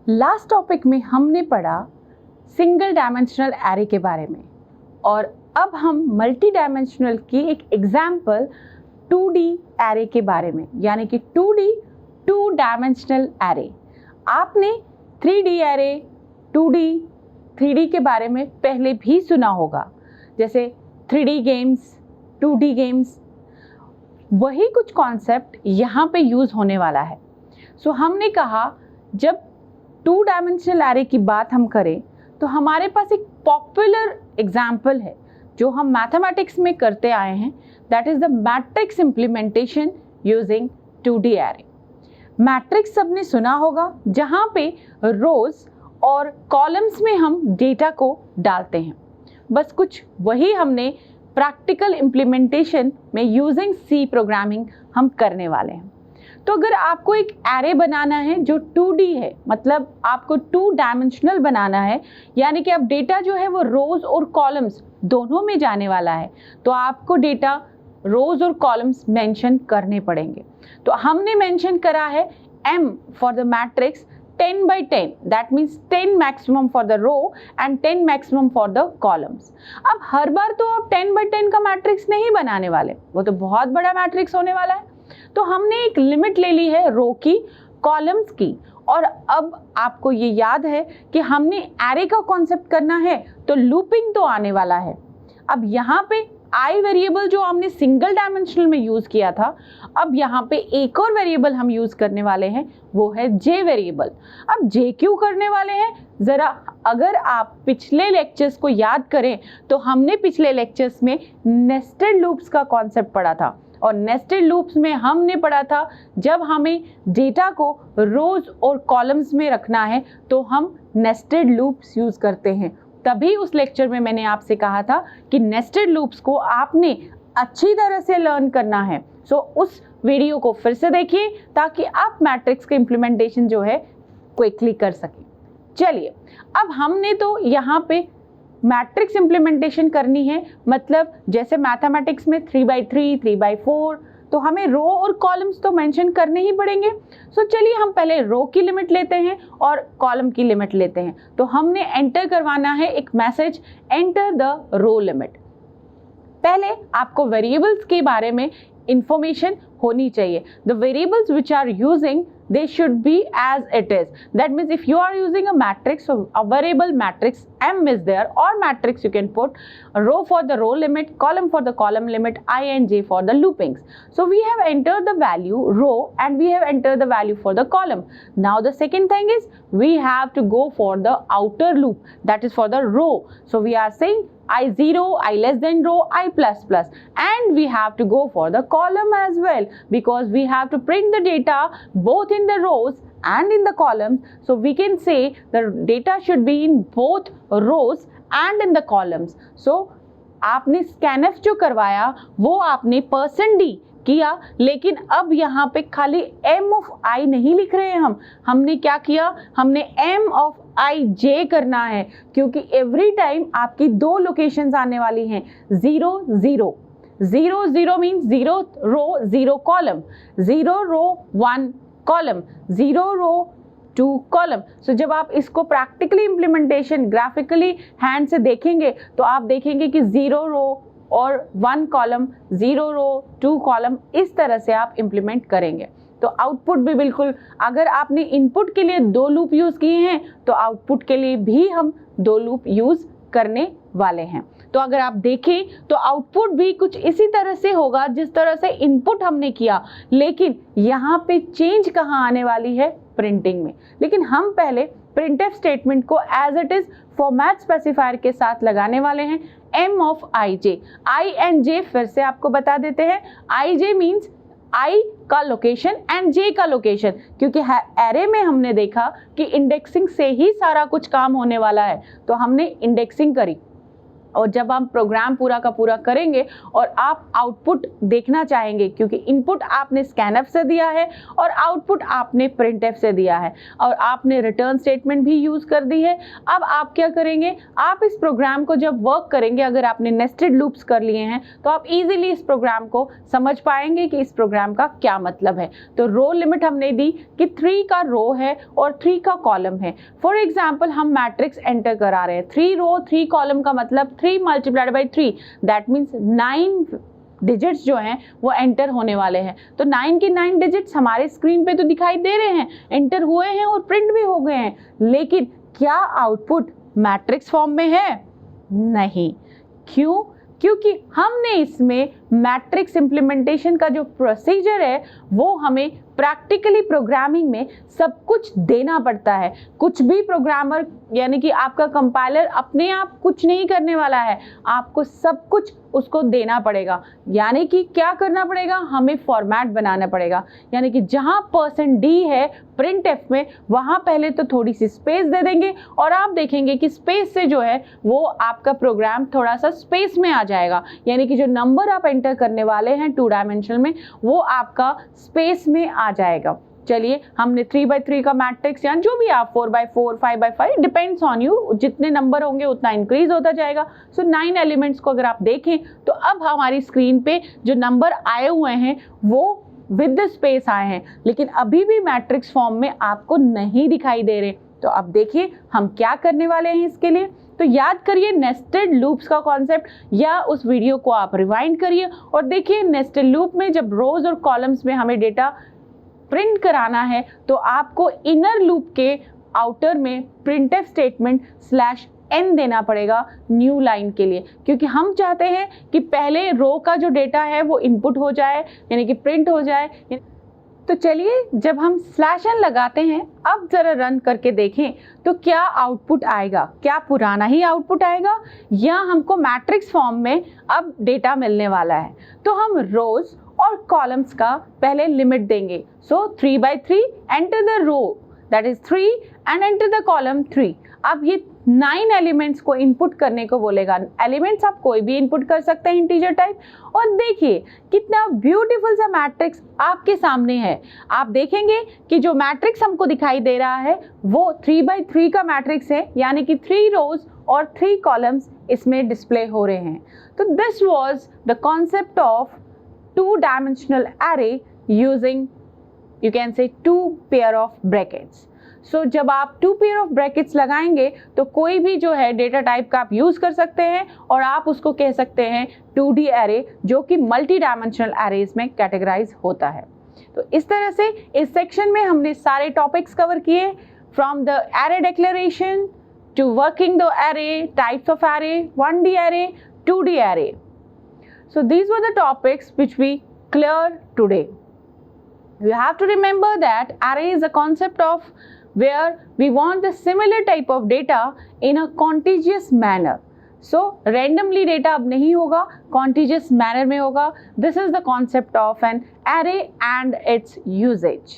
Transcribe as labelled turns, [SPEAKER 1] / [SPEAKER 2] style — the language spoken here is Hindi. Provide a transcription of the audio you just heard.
[SPEAKER 1] लास्ट टॉपिक में हमने पढ़ा सिंगल डायमेंशनल एरे के बारे में और अब हम मल्टी डायमेंशनल की एक एग्जाम्पल 2D एरे के बारे में, यानी कि 2D टू डायमेंशनल एरे। आपने 3D एरे, 2D, 3D के बारे में पहले भी सुना होगा, जैसे 3D गेम्स, 2D गेम्स। वही कुछ कॉन्सेप्ट यहाँ पे यूज़ होने वाला है। सो हमने कहा जब 2 डायमेंशनल एरे की बात हम करें तो हमारे पास एक पॉपुलर एग्जाम्पल है जो हम मैथमेटिक्स में करते आए हैं, that is the matrix implementation using 2D array. Matrix सबने सुना होगा, जहाँ पे रोज और कॉलम्स में हम डेटा को डालते हैं। बस कुछ वही हमने प्रैक्टिकल इम्प्लीमेंटेशन में यूजिंग C प्रोग्रामिंग हम करने वाले हैं। तो अगर आपको एक एरे बनाना है जो 2D है, मतलब आपको 2 डायमेंशनल बनाना है, यानी कि अब डेटा जो है वो रोज और कॉलम्स दोनों में जाने वाला है, तो आपको डेटा रोज और कॉलम्स मेंशन करने पड़ेंगे। तो हमने मेंशन करा है M for the matrix 10 by 10, that means 10 maximum for the row and 10 maximum for the columns। अब हर बार तो आप 10 by 10 का मैट्रिक्स नहीं बनाने वाले, वो तो बहुत बड़ा मैट्रिक्स होने वाला है। तो हमने एक लिमिट ले ली है रो की, कॉलम्स की, और अब आपको ये याद है कि हमने एरे का कॉन्सेप्ट करना है तो लूपिंग तो आने वाला है। अब यहाँ पे आई वेरिएबल जो हमने सिंगल डायमेंशनल में यूज़ किया था, अब यहाँ पे एक और वेरिएबल हम यूज़ करने वाले हैं, वो है जे वेरिएबल। अब जे क्यों करने वाले हैं, ज़रा अगर आप पिछले लेक्चर्स को याद करें तो हमने पिछले लेक्चर्स में नेस्टेड लूप्स का कॉन्सेप्ट पढ़ा था, और नेस्टेड लूप्स में हमने पढ़ा था जब हमें डेटा को रोज और कॉलम्स में रखना है तो हम नेस्टेड लूप्स यूज़ करते हैं। तभी उस लेक्चर में मैंने आपसे कहा था कि नेस्टेड लूप्स को आपने अच्छी तरह से लर्न करना है। सो उस वीडियो को फिर से देखिए ताकि आप मैट्रिक्स का इम्प्लीमेंटेशन जो है क्विकली कर सकें। चलिए, अब हमने तो यहाँ पे मैट्रिक्स इम्प्लीमेंटेशन करनी है, मतलब जैसे मैथमेटिक्स में 3x3, 3x4, तो हमें रो और कॉलम्स तो मेंशन करने ही पड़ेंगे। सो चलिए हम पहले रो की लिमिट लेते हैं और कॉलम की लिमिट लेते हैं। तो हमने एंटर करवाना है एक message, enter the row limit. पहले आपको वेरिएबल्स के बारे में इंफॉर्मेशन होनी चाहिए। The variables which are using, they should be as it is. That means if you are using a matrix, so a variable matrix M is there, or matrix you can put row for the row limit, column for the column limit, I and J for the loopings. So we have entered the value row and we have entered the value for the column. Now the second thing is we have to go for the outer loop, that is for the row. So we are saying I0, I less than row, I plus plus, and we have to go for the column as well because we have to print the data both in the rows and in the columns. So we can say the data should be in both rows and in the columns. So आपने scanf जो करवाया वो आपने %d किया, लेकिन अब यहाँ पे खाली m of i नहीं लिख रहे हैं हमने क्या किया, हमने m of ij करना है, क्योंकि एवरी टाइम आपकी 2 लोकेशंस आने वाली हैं, 0 0 0 0 मीन्स 0 रो 0 कॉलम, 0 रो 1 कॉलम, 0 रो 2 कॉलम। सो जब आप इसको प्रैक्टिकली इम्प्लीमेंटेशन ग्राफिकली हैंड से देखेंगे तो आप देखेंगे कि 0 रो और 1 कॉलम, 0 रो 2 कॉलम, इस तरह से आप इम्प्लीमेंट करेंगे। तो आउटपुट भी बिल्कुल, अगर आपने इनपुट के लिए 2 लूप यूज़ किए हैं तो आउटपुट के लिए भी हम 2 लूप यूज़ करने वाले हैं। तो अगर आप देखें तो आउटपुट भी कुछ इसी तरह से होगा जिस तरह से इनपुट हमने किया, लेकिन यहाँ पे चेंज कहाँ आने वाली है, प्रिंटिंग में। लेकिन हम पहले printf स्टेटमेंट को as it is format specifier के साथ लगाने वाले हैं, m of ij। i and j फिर से आपको बता देते हैं, ij मीन्स i का लोकेशन एंड j का लोकेशन, क्योंकि एरे में हमने देखा कि इंडेक्सिंग से ही सारा कुछ काम होने वाला है, तो हमने इंडेक्सिंग करी। और जब हम प्रोग्राम पूरा का पूरा करेंगे और आप आउटपुट देखना चाहेंगे, क्योंकि इनपुट आपने स्कैनफ से दिया है और आउटपुट आपने प्रिंटफ से दिया है और आपने रिटर्न स्टेटमेंट भी यूज़ कर दी है। अब आप क्या करेंगे, आप इस प्रोग्राम को जब वर्क करेंगे, अगर आपने नेस्टेड लूप्स कर लिए हैं तो आप इजीली इस प्रोग्राम को समझ पाएंगे कि इस प्रोग्राम का क्या मतलब है। तो रो लिमिट हमने दी कि 3 का रो है और 3 का कॉलम है। फॉर एग्जाम्पल हम मैट्रिक्स एंटर करा रहे हैं, 3 रो 3 कॉलम का मतलब 3 multiplied by 3, that means 9 digits जो हैं वो एंटर होने वाले हैं। तो 9 के 9 डिजिट्स हमारे स्क्रीन पे तो दिखाई दे रहे हैं, एंटर हुए हैं और प्रिंट भी हो गए हैं, लेकिन क्या आउटपुट मैट्रिक्स फॉर्म में है? नहीं। क्यों? क्योंकि हमने इसमें मैट्रिक्स इम्प्लीमेंटेशन का जो प्रोसीजर है वो हमें प्रैक्टिकली प्रोग्रामिंग में सब कुछ देना पड़ता है। कुछ भी प्रोग्रामर यानी कि आपका कंपाइलर अपने आप कुछ नहीं करने वाला है, आपको सब कुछ उसको देना पड़ेगा। यानी कि क्या करना पड़ेगा, हमें फॉर्मेट बनाना पड़ेगा। यानी कि जहाँ %d है प्रिंट एफ में, वहाँ पहले तो थोड़ी सी स्पेस दे देंगे और आप देखेंगे कि स्पेस से जो है वो आपका प्रोग्राम थोड़ा सा स्पेस में आ जाएगा। यानी कि जो नंबर आप एंटर करने वाले हैं 2 डायमेंशनल में, वो आपका स्पेस में आ जाएगा। चलिए, हमने 3x3 का मैट्रिक्स या जो भी आप 4x4, 5x5, depends on you, जितने नंबर होंगे उतना इंक्रीज होता जाएगा। सो 9 एलिमेंट्स को अगर आप देखें तो अब हमारी स्क्रीन पे जो नंबर आए हुए हैं वो विद द स्पेस आए हैं, लेकिन अभी भी मैट्रिक्स फॉर्म में आपको नहीं दिखाई दे रहे। तो अब देखिए हम क्या करने वाले हैं इसके लिए। तो याद करिए नेस्टेड लूप्स का कॉन्सेप्ट, या उस वीडियो को आप रिवाइंड करिए और देखिए नेस्टेड लूप में जब रोज और कॉलम्स में हमें डेटा प्रिंट कराना है तो आपको इनर लूप के आउटर में प्रिंटफ स्टेटमेंट /n देना पड़ेगा न्यू लाइन के लिए, क्योंकि हम चाहते हैं कि पहले रो का जो डेटा है वो इनपुट हो जाए, यानी कि प्रिंट हो जाए। तो चलिए, जब हम /n लगाते हैं, अब जरा रन करके देखें तो क्या आउटपुट आएगा। क्या पुराना ही आउटपुट आएगा या हमको मैट्रिक्स फॉर्म में अब डेटा मिलने वाला है। तो हम रोज और कॉलम्स का पहले लिमिट देंगे। So 3x3 enter the row that is 3 and enter the column 3। अब ये 9 एलिमेंट्स को इनपुट करने को बोलेगा। एलिमेंट्स आप कोई भी इनपुट कर सकते हैं इंटीजर टाइप। और देखिए कितना ब्यूटीफुल सा मैट्रिक्स आपके सामने है। आप देखेंगे कि जो मैट्रिक्स हमको दिखाई दे रहा है वो 3x3 का मैट्रिक्स है, यानी कि 3 रोज और 3 कॉलम्स इसमें डिस्प्ले हो रहे हैं। तो this was the concept of 2-dimensional array using, you can say, 2 pair of brackets. So जब आप 2 pair of brackets लगाएंगे तो कोई भी जो है डेटा टाइप का आप यूज़ कर सकते हैं और आप उसको कह सकते हैं 2D array, जो कि मल्टी डायमेंशनल एरेज में कैटेगराइज होता है। तो इस तरह से इस सेक्शन में हमने सारे टॉपिक्स कवर किए, from the array declaration to working the array, types of array, 1D array, 2D array. So these were the topics which we cleared today. You have to remember that array is a concept of where we want the similar type of data in a contiguous manner. So randomly data अब नहीं होगा, contiguous manner में होगा. This is the concept of an array and its usage.